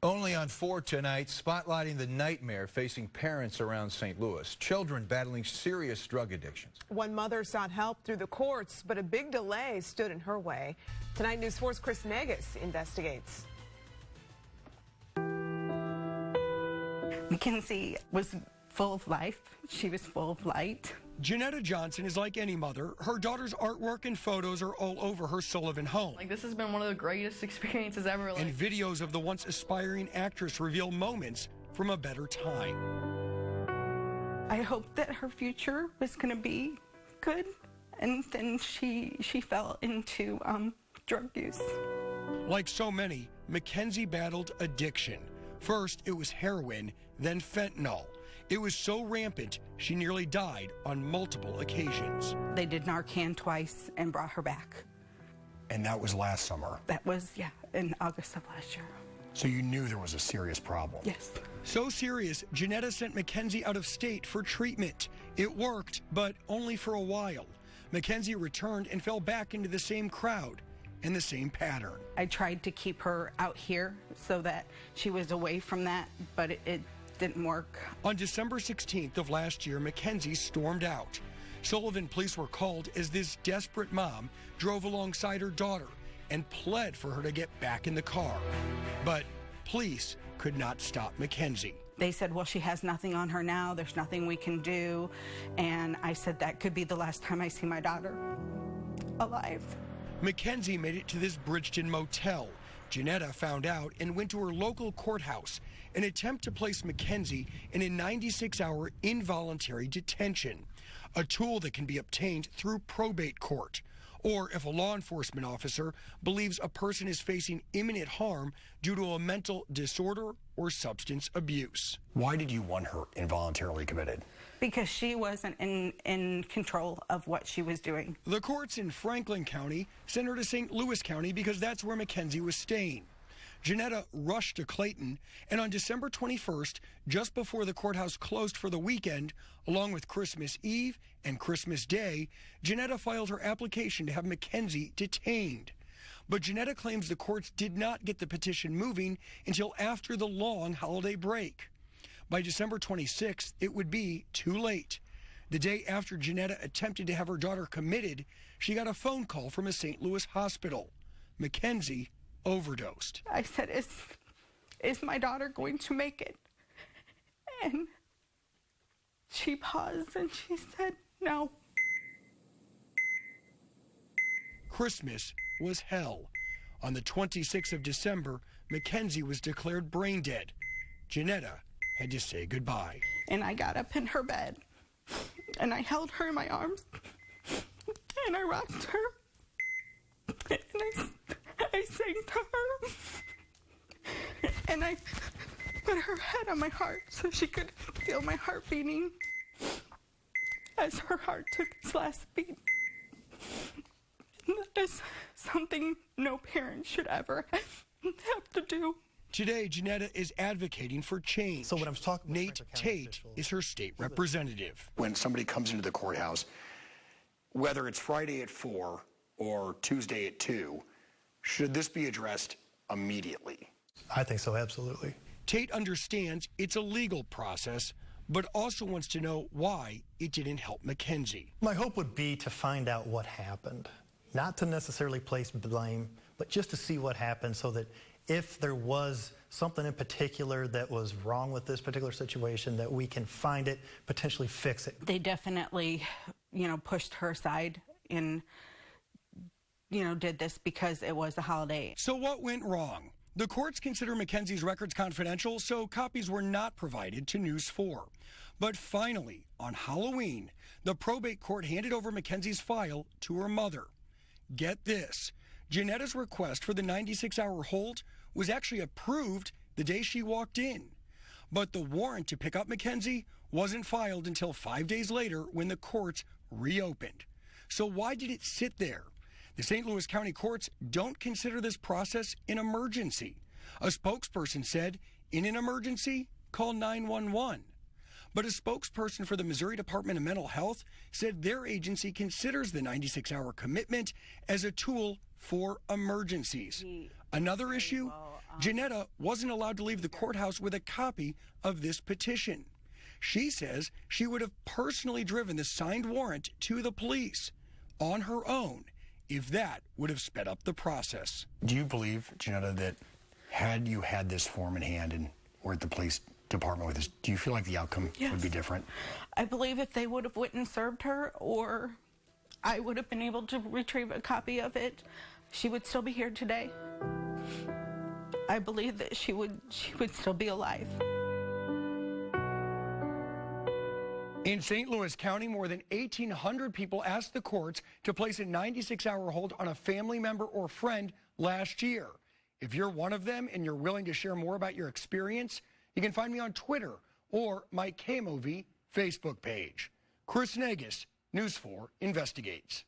Only on 4 tonight, spotlighting the nightmare facing parents around St. Louis. Children battling serious drug addictions. One mother sought help through the courts, but a big delay stood in her way. Tonight News 4's Chris Negus investigates. Mackenzie was full of life. She was full of light. Janetta Johnson is like any mother. Her daughter's artwork and photos are all over her Sullivan home. This has been one of the greatest experiences ever. And videos of the once aspiring actress reveal moments from a better time. I hoped that her future was going to be good, and then she fell into drug use. Like so many, Mackenzie battled addiction. First, it was heroin, then fentanyl. It was so rampant, she nearly died on multiple occasions. They did Narcan twice and brought her back. And that was last summer? That was, yeah, in August of last year. So you knew there was a serious problem? Yes. So serious, Janetta sent Mackenzie out of state for treatment. It worked, but only for a while. Mackenzie returned and fell back into the same crowd and the same pattern. I tried to keep her out here so that she was away from that, but it didn't work. On December 16th of last year, Mackenzie stormed out. Sullivan police were called as this desperate mom drove alongside her daughter and pled for her to get back in the car. But police could not stop Mackenzie. They said, well, she has nothing on her now. There's nothing we can do. And I said, that could be the last time I see my daughter alive. Mackenzie made it to this Bridgeton motel. Janetta found out and went to her local courthouse, an attempt to place Mackenzie in a 96-hour involuntary detention, a tool that can be obtained through probate court, or if a law enforcement officer believes a person is facing imminent harm due to a mental disorder or substance abuse. Why did you want her involuntarily committed? Because she wasn't in control of what she was doing. The courts in Franklin County sent her to St. Louis County because that's where Mackenzie was staying. Janetta rushed to Clayton, and on December 21st, just before the courthouse closed for the weekend, along with Christmas Eve and Christmas Day, Janetta filed her application to have Mackenzie detained. But Janetta claims the courts did not get the petition moving until after the long holiday break. By December 26th, it would be too late. The day after Janetta attempted to have her daughter committed, she got a phone call from a St. Louis hospital. Mackenzie overdosed. I said, is my daughter going to make it? And she paused and she said, no. Christmas was hell. On the 26th of December, Mackenzie was declared brain dead. Janetta had to say goodbye. And I got up in her bed, and I held her in my arms, and I rocked her, and I sang to her, and I put her head on my heart so she could feel my heart beating as her heart took its last beat. That is something no parent should ever have to do. Today, Janetta is advocating for change. So when I was talking with Nate Tate is her state representative. When somebody comes into the courthouse, whether it's Friday at 4 or Tuesday at 2, should this be addressed immediately? I think so, absolutely. Tate understands it's a legal process, but also wants to know why it didn't help Mackenzie. My hope would be to find out what happened. Not to necessarily place blame, but just to see what happened so that if there was something in particular that was wrong with this particular situation, that we can find it, potentially fix it. They definitely, pushed her aside and, did this because it was a holiday. So what went wrong? The courts consider Mackenzie's records confidential, so copies were not provided to News 4. But finally, on Halloween, the probate court handed over Mackenzie's file to her mother. Get this, Janetta's request for the 96-hour hold was actually approved the day she walked in. But the warrant to pick up Mackenzie wasn't filed until 5 days later when the courts reopened. So why did it sit there? The St. Louis County courts don't consider this process an emergency. A spokesperson said, in an emergency, call 911. But a spokesperson for the Missouri Department of Mental Health said their agency considers the 96-hour commitment as a tool for emergencies. Another issue, Janetta wasn't allowed to leave the courthouse with a copy of this petition. She says she would have personally driven the signed warrant to the police on her own if that would have sped up the process. Do you believe, Janetta, that had you had this form in hand and were at the police department with this, do you feel like the outcome would be different? I believe if they would have went and served her, or I would have been able to retrieve a copy of it, she would still be here today. I believe that she would still be alive. In St. Louis County, more than 1,800 people asked the courts to place a 96-hour hold on a family member or friend last year. If you're one of them and you're willing to share more about your experience, you can find me on Twitter or my KMOV Facebook page. Chris Negus, News 4 Investigates.